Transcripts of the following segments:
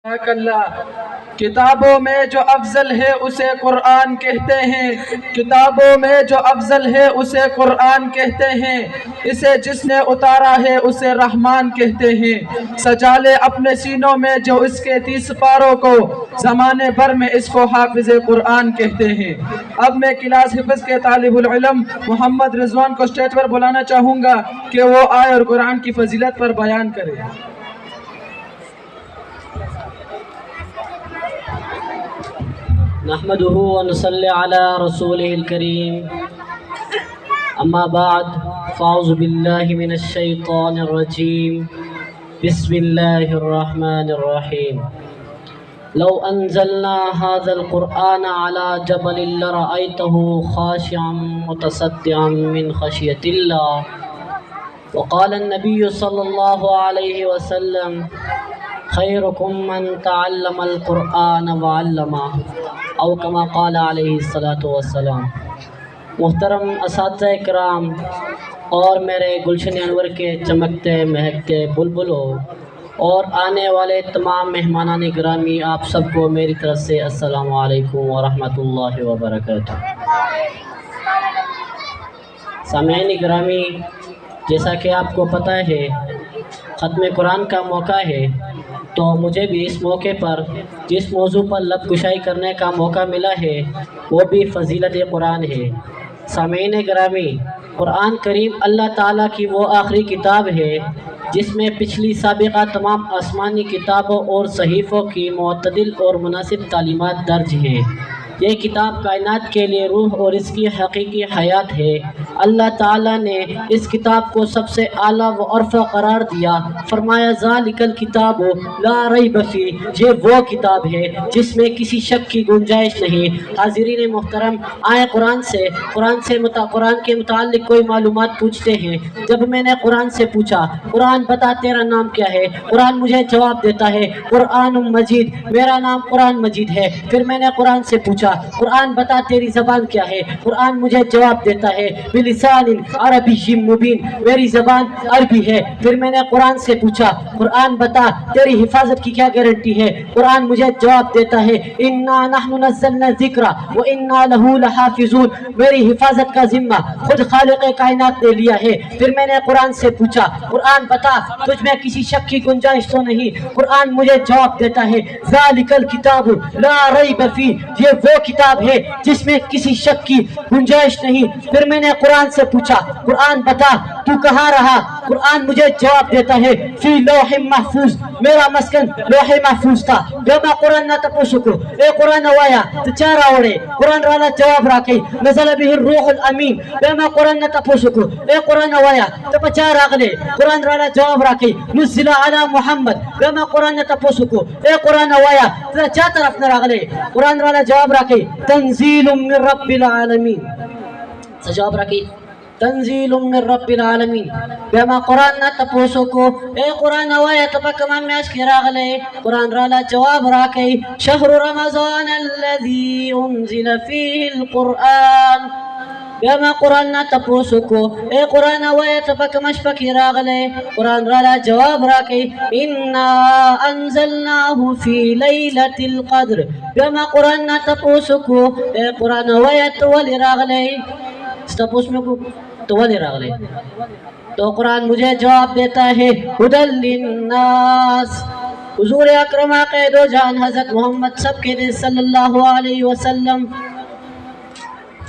اللہ کتابوں میں جو افضل ہے اسے قرآن کہتے ہیں، کتابوں میں جو افضل ہے اسے قرآن کہتے ہیں، اسے جس نے اتارا ہے اسے رحمان کہتے ہیں۔ سجا لے اپنے سینوں میں جو اس کے 30 پاروں کو، زمانے بھر میں اس کو حافظ قرآن کہتے ہیں۔ اب میں کلاس حفظ کے طالب العلم محمد رضوان کو اسٹیج پر بلانا چاہوں گا کہ وہ آئے اور قرآن کی فضیلت پر بیان کرے۔ نحمده ونصلي على رسوله الكريم اما بعد فاعوذ بالله من الشيطان الرجيم بسم الله الرحمن الرحيم لو انزلنا هذا القرآن على جبل لرأيته خاشعا متصدعا من خشية الله وقال النبي صلى الله عليه وسلم خيركم من تعلم القرآن وعلمه او کما قال علیہ الصلاۃ والسلام۔ محترم اساتذہ کرام اور میرے گلشن انور کے چمکتے مہکتے بلبلوں اور آنے والے تمام مہمانان گرامی، آپ سب کو میری طرف سے السلام علیکم ورحمۃ اللہ وبرکاتہ۔ سامعین گرامی، جیسا کہ آپ کو پتہ ہے ختم قرآن کا موقع ہے، تو مجھے بھی اس موقع پر جس موضوع پر لب کشائی کرنے کا موقع ملا ہے وہ بھی فضیلت قرآن ہے۔ سامعین گرامی، قرآن کریم اللہ تعالیٰ کی وہ آخری کتاب ہے جس میں پچھلی سابقہ تمام آسمانی کتابوں اور صحیفوں کی معتدل اور مناسب تعلیمات درج ہیں۔ یہ کتاب کائنات کے لیے روح اور اس کی حقیقی حیات ہے۔ اللہ تعالیٰ نے اس کتاب کو سب سے اعلیٰ و ارفع قرار دیا، فرمایا ذالک الکتاب لا ریب فیہ، یہ وہ کتاب ہے جس میں کسی شک کی گنجائش نہیں۔ حاضرین محترم، آئے قرآن کے متعلق کوئی معلومات پوچھتے ہیں۔ جب میں نے قرآن سے پوچھا قرآن بتا تیرا نام کیا ہے، قرآن مجھے جواب دیتا ہے قرآن مجید، میرا نام قرآن مجید ہے۔ پھر میں نے قرآن سے پوچھا قرآن بتا تیری زبان کیا ہے، قرآن مجھے جواب دیتا ہے بلسان عربی مبین، میری زبان عربی ہے۔ پھر میں نے قرآن سے پوچھا قرآن بتا تیری حفاظت کی کیا گارنٹی ہے، قرآن مجھے جواب دیتا ہے انا نحن نزلنا الذکر وانا له لحافظون، میری حفاظت کا ذمہ خود خالق کائنات نے لیا ہے۔ پھر میں نے قرآن سے پوچھا قرآن بتا تجھ میں کسی شک کی گنجائش تو نہیں، قرآن مجھے جواب دیتا ہے ذالک الکتاب لا ریب فیہ، یہ وہ کتاب ہے جس میں کسی شک کی گنجائش نہیں۔ پھر میں نے قرآن سے پوچھا قرآن بتا تو کہاں رہا، قرآن مجھے جواب دیتا ہے فی لوح محفوظ، میرا مسکن لوح محفوظ تھا۔ بیما قرآن نہ تپوسکو اے قرآن وایا تو چار آوڑے، قرآن رالا جواب راکی نزل به الروح الامین، بیما قرآن نہ تپوسکو اے قرآن وایا تو پچار آگلے، قرآن رالا جواب راکی نزل علی محمد، بیما قرآن نہ تپوسکو اے قرآن وایا تو چار طرف نہ آگلے، قرآن رالا جواب راکی تنزیل من رب العالمین، جواب راکی تنزیل من رب العالمین۔ بیما قرآن نہ تپوسو کو اے قرآن وایا تپکمان میں اس کی راغلے، قرآن رالا جواب راکی شہر رمضان الذي انزل فيه القرآن، بیما قرآن نہ تپوسو کو اے قرآن وایا تپکمش پکی راغلے، قرآن رالا جواب راکی انا انزلناه في لیلۃ القدر، بیما قرآن نہ تپوسو کو اے قرآن وایا تولی راغلے، ستپوس میں کو تولی راغلے، تو قرآن مجھے جواب دیتا ہے ہدی للناس۔ حضور اکرم قید و جان حضرت محمد سب کے دل صلی اللہ علیہ وسلم،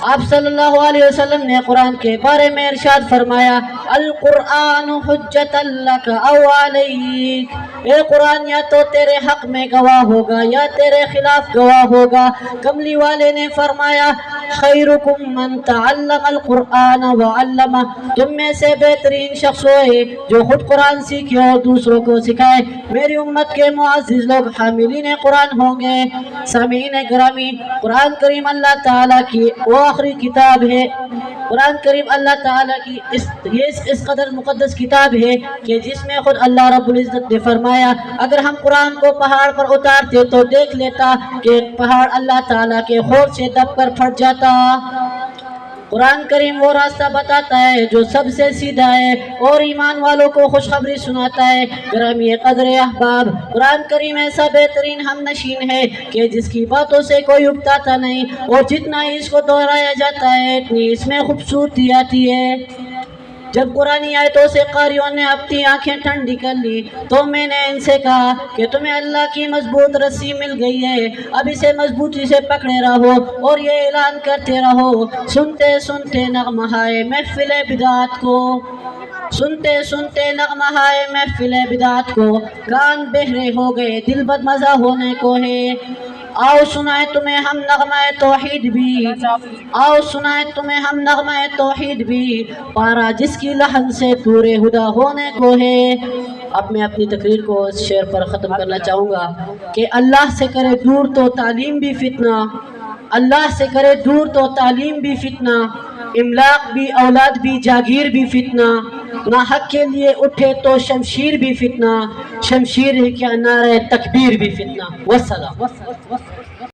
آپ صلی اللہ علیہ وسلم نے قرآن کے بارے میں ارشاد فرمایا القرآن حجت لک او علیک، اے قرآن یا تو تیرے حق میں گواہ ہوگا یا تیرے خلاف گواہ ہوگا۔ کملی والے نے فرمایا خیرکم من تعلم القرآن وعلمہ، تم میں سے بہترین شخص ہوئے جو خود قرآن سیکھے اور دوسروں کو سکھائے۔ میری امت کے معزز لوگ حاملین قرآن ہوں گے۔ سامعین گرامی، قرآن کریم اللہ تعالیٰ کی وہ آخری کتاب ہے، قرآن کریم اللہ تعالیٰ کی اس قدر مقدس کتاب ہے کہ جس میں خود اللہ رب العزت نے فرمایا اگر ہم قرآن کو پہاڑ پر اتارتے تو دیکھ لیتا کہ پہاڑ اللہ تعالیٰ کے خوف سے دب کر پھٹ جاتا۔ قرآن کریم وہ راستہ بتاتا ہے جو سب سے سیدھا ہے اور ایمان والوں کو خوشخبری سناتا ہے۔ گرامی قدر احباب، قرآن کریم ایسا بہترین ہم نشین ہے کہ جس کی باتوں سے کوئی اکتاتا نہیں، اور جتنا ہی اس کو دہرایا جاتا ہے اتنی اس میں خوبصورتی آتی ہے۔ جب قرآنی آیتوں سے قاریوں نے اپنی آنکھیں ٹھنڈی کر لی تو میں نے ان سے کہا کہ تمہیں اللہ کی مضبوط رسی مل گئی ہے، اب اسے مضبوطی سے پکڑے رہو اور یہ اعلان کرتے رہو، سنتے سنتے نغمہائے محفل بدعات کو، سنتے سنتے نغمہائے محفل بدعات کو، کان بہرے ہو گئے دل بد مزہ ہونے کو ہے۔ آؤ سنائے تمہیں ہم نغمہ توحید بھی، آؤ سنائے تمہیں ہم نغمہ توحید بھی، پارا جس کی لحن سے دور ہدا ہونے کو ہے۔ اب میں اپنی تقریر کو اس شعر پر ختم کرنا چاہوں گا کہ اللہ سے کرے دور تو تعلیم بھی فتنہ، اللہ سے کرے دور تو تعلیم بھی فتنہ، املاق بھی اولاد بھی جاگیر بھی فتنہ، نہ حق کے لیے اٹھے تو شمشیر بھی فتنہ، شمشیر ہے کیا نعرہ تکبیر بھی فتنہ۔ والسلام۔